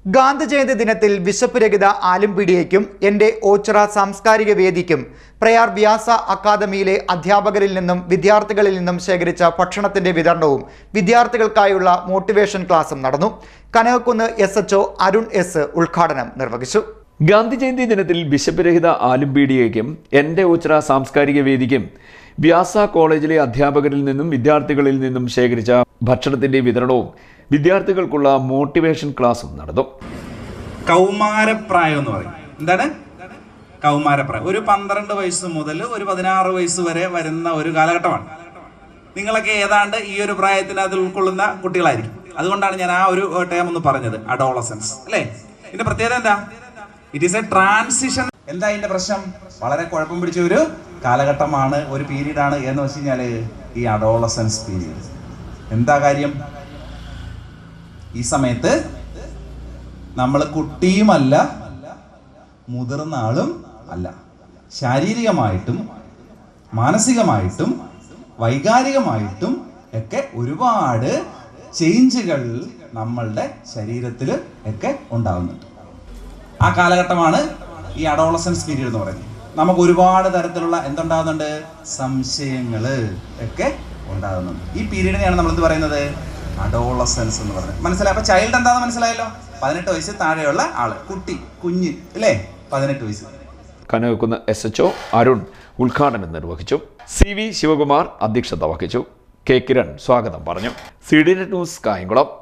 ഗാന്ധി ജയന്തി ദിനത്തിൽ വിശപ്പ് രഹിത ആലുംപീടിയയ്ക്കും എൻ്റെ ഓച്ചിറ സാംസ്കാരിക വേദിക്കും പ്രയാർ വ്യാസ അക്കാദമിയിലെ അധ്യാപകരിൽ നിന്നും വിദ്യാർത്ഥികളിൽ നിന്നും ശേഖരിച്ച ഭക്ഷണത്തിന്റെ വിതരണവും വിദ്യാർത്ഥികൾക്കായുള്ള മോട്ടിവേഷൻ ക്ലാസും നടന്നു. കനകക്കുന്ന് SHO അരുൺ S ഉദ്ഘാടനം നിർവഹിച്ചു. ഗാന്ധി ജയന്തി ദിനത്തിൽ വിശപ്പ് രഹിത ആലുംപീടിയയ്ക്കും എൻ്റെ ഓച്ചിറ സാംസ്കാരിക വേദിക്കും വ്യാസ കോളേജിലെ അധ്യാപകരിൽ നിന്നും വിദ്യാർത്ഥികളിൽ നിന്നും ശേഖരിച്ച ഭക്ഷണത്തിന്റെ വിതരണവും വിദ്യാർത്ഥികൾക്കുള്ള മോട്ടിവേഷൻ ക്ലാസും നടന്നു. കൗമാരപ്രായം എന്ന് പറയും. എന്താണ് കൗമാരപ്രായം? ഒരു 12 വയസ്സ് മുതൽ ഒരു 16 വയസ്സ് വരെ വരുന്ന ഒരു കാലഘട്ടമാണ്. നിങ്ങളൊക്കെ ഏതാണ്ട് ഈ ഒരു പ്രായത്തിന് അതിൽ ഉൾക്കൊള്ളുന്ന കുട്ടികളായിരിക്കും. അതുകൊണ്ടാണ് ഞാൻ ആ ഒരു ടേം ഒന്ന് പറഞ്ഞത്, അഡോളസൻസ് അല്ലേ. ഇതിന്റെ പ്രത്യേകത എന്താ? It is A transition. എന്താ ഇതിന്റെ പ്രശ്നം? വളരെ കുഴപ്പം പിടിച്ച ഒരു കാലഘട്ടമാണ്, ഒരു പീരീഡാണ് എന്ന് വെച്ച് കഴിഞ്ഞാല് ഈ അഡോളസൻസ് പീരീഡ്. എന്താ കാര്യം? ഈ സമയത്ത് നമ്മൾ കുട്ടിയുമല്ല മുതിർന്ന ആളും അല്ല. ശാരീരികമായിട്ടും മാനസികമായിട്ടും വൈകാരികമായിട്ടും ഒക്കെ ഒരുപാട് ചേഞ്ചുകൾ നമ്മളുടെ ശരീരത്തിൽ ഒക്കെ ഉണ്ടാകുന്നുണ്ട്. ആ കാലഘട്ടമാണ് ഈ അഡോളസൻസ് പീരീഡ് എന്ന് പറയുന്നത്. നമുക്ക് ഒരുപാട് തരത്തിലുള്ള എന്തുണ്ടാകുന്നുണ്ട്? സംശയങ്ങൾ ഒക്കെ ഉണ്ടാകുന്നുണ്ട്. ഈ പീരീഡിനെയാണ് നമ്മൾ എന്ത് പറയുന്നത്? അഡോളസൻസ് എന്ന് പറയുന്നത്. മനസ്സിലായി? അപ്പൊ ചൈൽഡ് എന്താണെന്ന് മനസ്സിലായല്ലോ. 18 വയസ്സ് താഴെയുള്ള ആള്, കുട്ടി, കുഞ്ഞ് അല്ലേ, 18 വയസ്സ്. കനകക്കുന്ന് SHO അരുൺ ഉദ്ഘാടനം നിർവഹിച്ചു. CV ശിവകുമാർ അധ്യക്ഷത വഹിച്ചു. K കിരൺ സ്വാഗതം പറഞ്ഞു. CDNet news Kayamkulam.